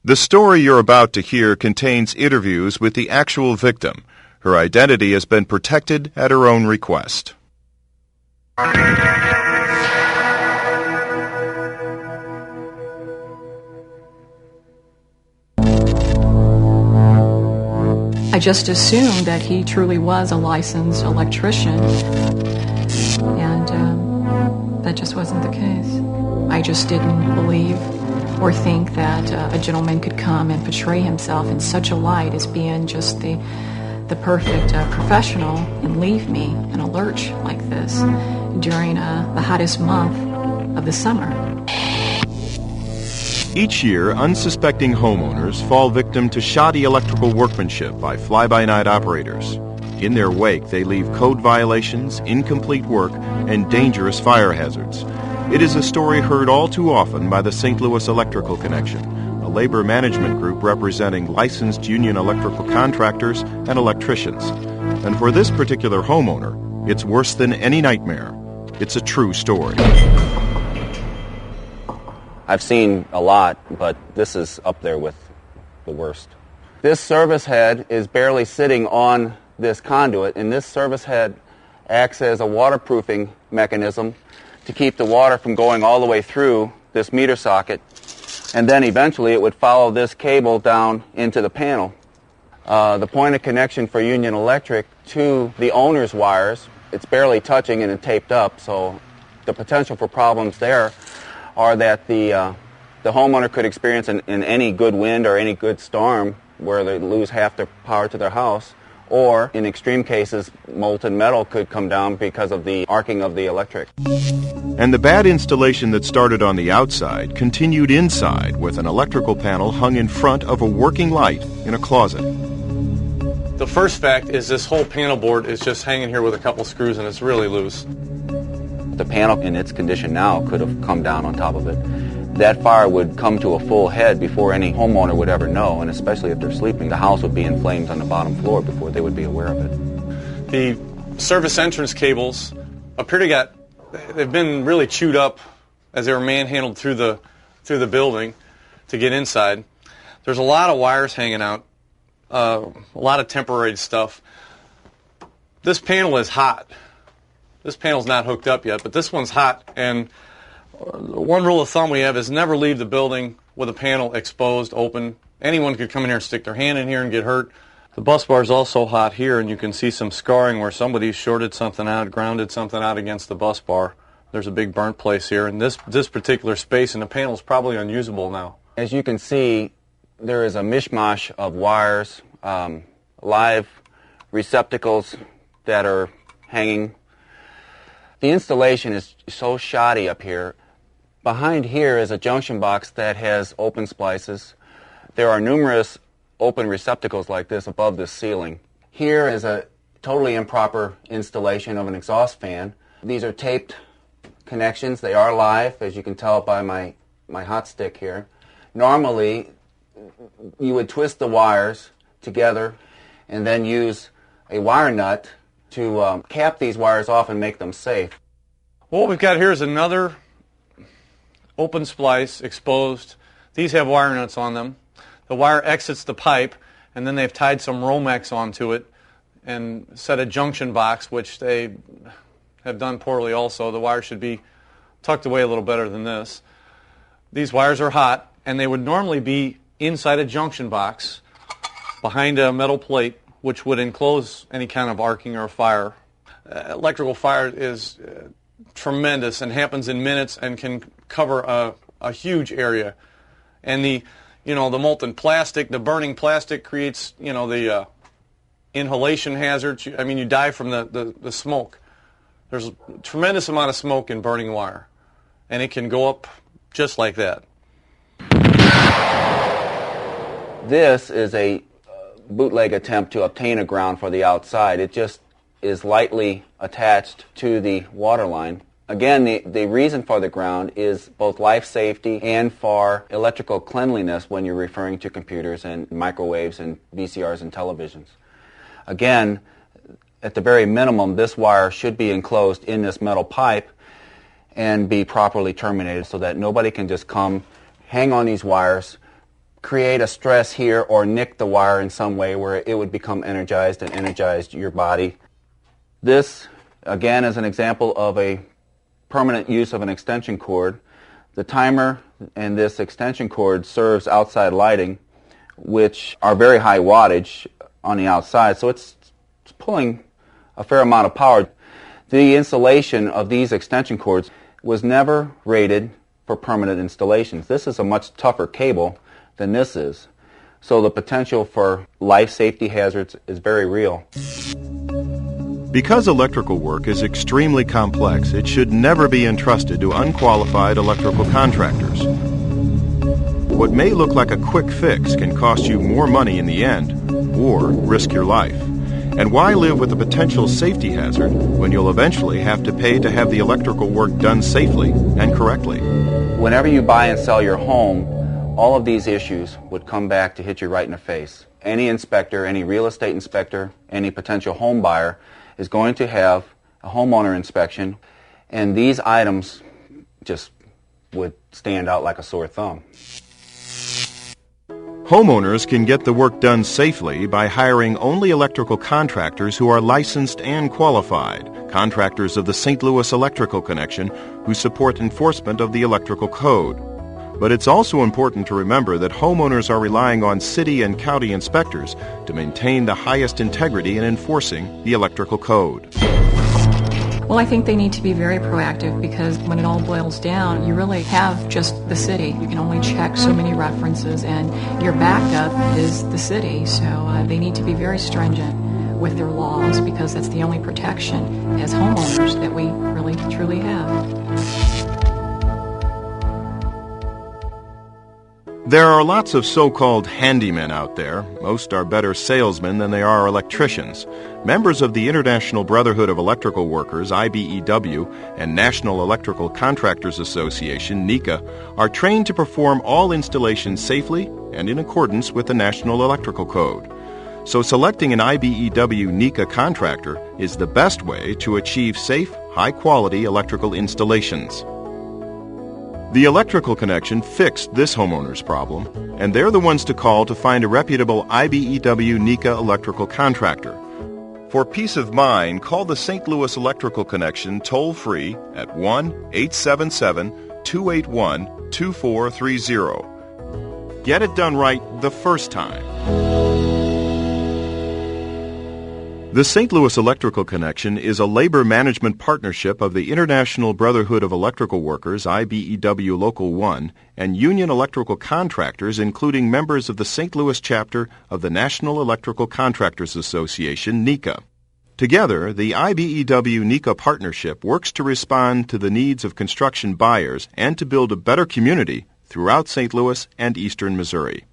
The story you're about to hear contains interviews with the actual victim. Her identity has been protected at her own request. I just assumed that he truly was a licensed electrician, and that just wasn't the case. I just didn't believe or think that a gentleman could come and portray himself in such a light as being just the perfect professional and leave me in a lurch like this during the hottest month of the summer. Each year, unsuspecting homeowners fall victim to shoddy electrical workmanship by fly-by-night operators. In their wake, they leave code violations, incomplete work, and dangerous fire hazards. It is a story heard all too often by the St. Louis Electrical Connection, a labor management group representing licensed union electrical contractors and electricians. And for this particular homeowner, it's worse than any nightmare. It's a true story. I've seen a lot, but this is up there with the worst. This service head is barely sitting on this conduit, and this service head acts as a waterproofing mechanism to keep the water from going all the way through this meter socket, and then eventually it would follow this cable down into the panel. The point of connection for Union Electric to the owner's wires, it's barely touching and it's taped up, so the potential for problems there are that the homeowner could experience in any good wind or any good storm where they lose half their power to their house, or in extreme cases, molten metal could come down because of the arcing of the electric. And the bad installation that started on the outside continued inside with an electrical panel hung in front of a working light in a closet. The first fact is this whole panel board is just hanging here with a couple screws and it's really loose. The panel in its condition now could have come down on top of it. That fire would come to a full head before any homeowner would ever know, and especially if they're sleeping, the house would be in flames on the bottom floor before they would be aware of it. The service entrance cables appear to they've been really chewed up as they were manhandled through the building to get inside. There's a lot of wires hanging out, a lot of temporary stuff. This panel is hot. This panel's not hooked up yet, but this one's hot, and one rule of thumb we have is never leave the building with a panel exposed, open. Anyone could come in here and stick their hand in here and get hurt. The bus bar is also hot here, and you can see some scarring where somebody shorted something out, grounded something out against the bus bar. There's a big burnt place here, and this particular space in the panel is probably unusable now. As you can see, there is a mishmash of wires, live receptacles that are hanging. The installation is so shoddy up here. Behind here is a junction box that has open splices. There are numerous open receptacles like this above the ceiling. Here is a totally improper installation of an exhaust fan. These are taped connections. They are live, as you can tell by my hot stick here. Normally, you would twist the wires together and then use a wire nut to cap these wires off and make them safe. What we've got here is another open splice, exposed. These have wire nuts on them. The wire exits the pipe, and then they've tied some Romex onto it and set a junction box, which they have done poorly also. The wire should be tucked away a little better than this. These wires are hot, and they would normally be inside a junction box behind a metal plate, which would enclose any kind of arcing or fire. Electrical fire is tremendous and happens in minutes and can cover a huge area. And the molten plastic, the burning plastic creates, the inhalation hazards. I mean, you die from the smoke. There's a tremendous amount of smoke in burning wire, and it can go up just like that. This is a bootleg attempt to obtain a ground for the outside. It just is lightly attached to the water line. Again, the reason for the ground is both life safety and for electrical cleanliness when you're referring to computers and microwaves and VCRs and televisions. Again, at the very minimum, this wire should be enclosed in this metal pipe and be properly terminated so that nobody can just come, hang on these wires, create a stress here or nick the wire in some way where it would become energized and energize your body. This, again, is an example of a permanent use of an extension cord. The timer and this extension cord serves outside lighting, which are very high wattage on the outside, so it's pulling a fair amount of power. The installation of these extension cords was never rated for permanent installations. This is a much tougher cable than this is, so the potential for life safety hazards is very real. Because electrical work is extremely complex, it should never be entrusted to unqualified electrical contractors. What may look like a quick fix can cost you more money in the end, or risk your life. And why live with a potential safety hazard when you'll eventually have to pay to have the electrical work done safely and correctly? Whenever you buy and sell your home, all of these issues would come back to hit you right in the face. Any inspector, any real estate inspector, any potential home buyer is going to have a homeowner inspection, and these items just would stand out like a sore thumb. Homeowners can get the work done safely by hiring only electrical contractors who are licensed and qualified, contractors of the St. Louis Electrical Connection who support enforcement of the electrical code. But it's also important to remember that homeowners are relying on city and county inspectors to maintain the highest integrity in enforcing the electrical code. Well, I think they need to be very proactive because when it all boils down, you really have just the city. You can only check so many references, and your backup is the city. So they need to be very stringent with their laws because that's the only protection as homeowners that we really truly have. There are lots of so-called handymen out there. Most are better salesmen than they are electricians. Members of the International Brotherhood of Electrical Workers, IBEW, and National Electrical Contractors Association, NECA, are trained to perform all installations safely and in accordance with the National Electrical Code. So selecting an IBEW NECA contractor is the best way to achieve safe, high-quality electrical installations. The Electrical Connection fixed this homeowner's problem, and they're the ones to call to find a reputable IBEW NECA electrical contractor. For peace of mind, call the St. Louis Electrical Connection toll-free at 1-877-281-2430. Get it done right the first time. The St. Louis Electrical Connection is a labor management partnership of the International Brotherhood of Electrical Workers, IBEW Local 1, and union electrical contractors, including members of the St. Louis chapter of the National Electrical Contractors Association, NECA. Together, the IBEW NECA partnership works to respond to the needs of construction buyers and to build a better community throughout St. Louis and eastern Missouri.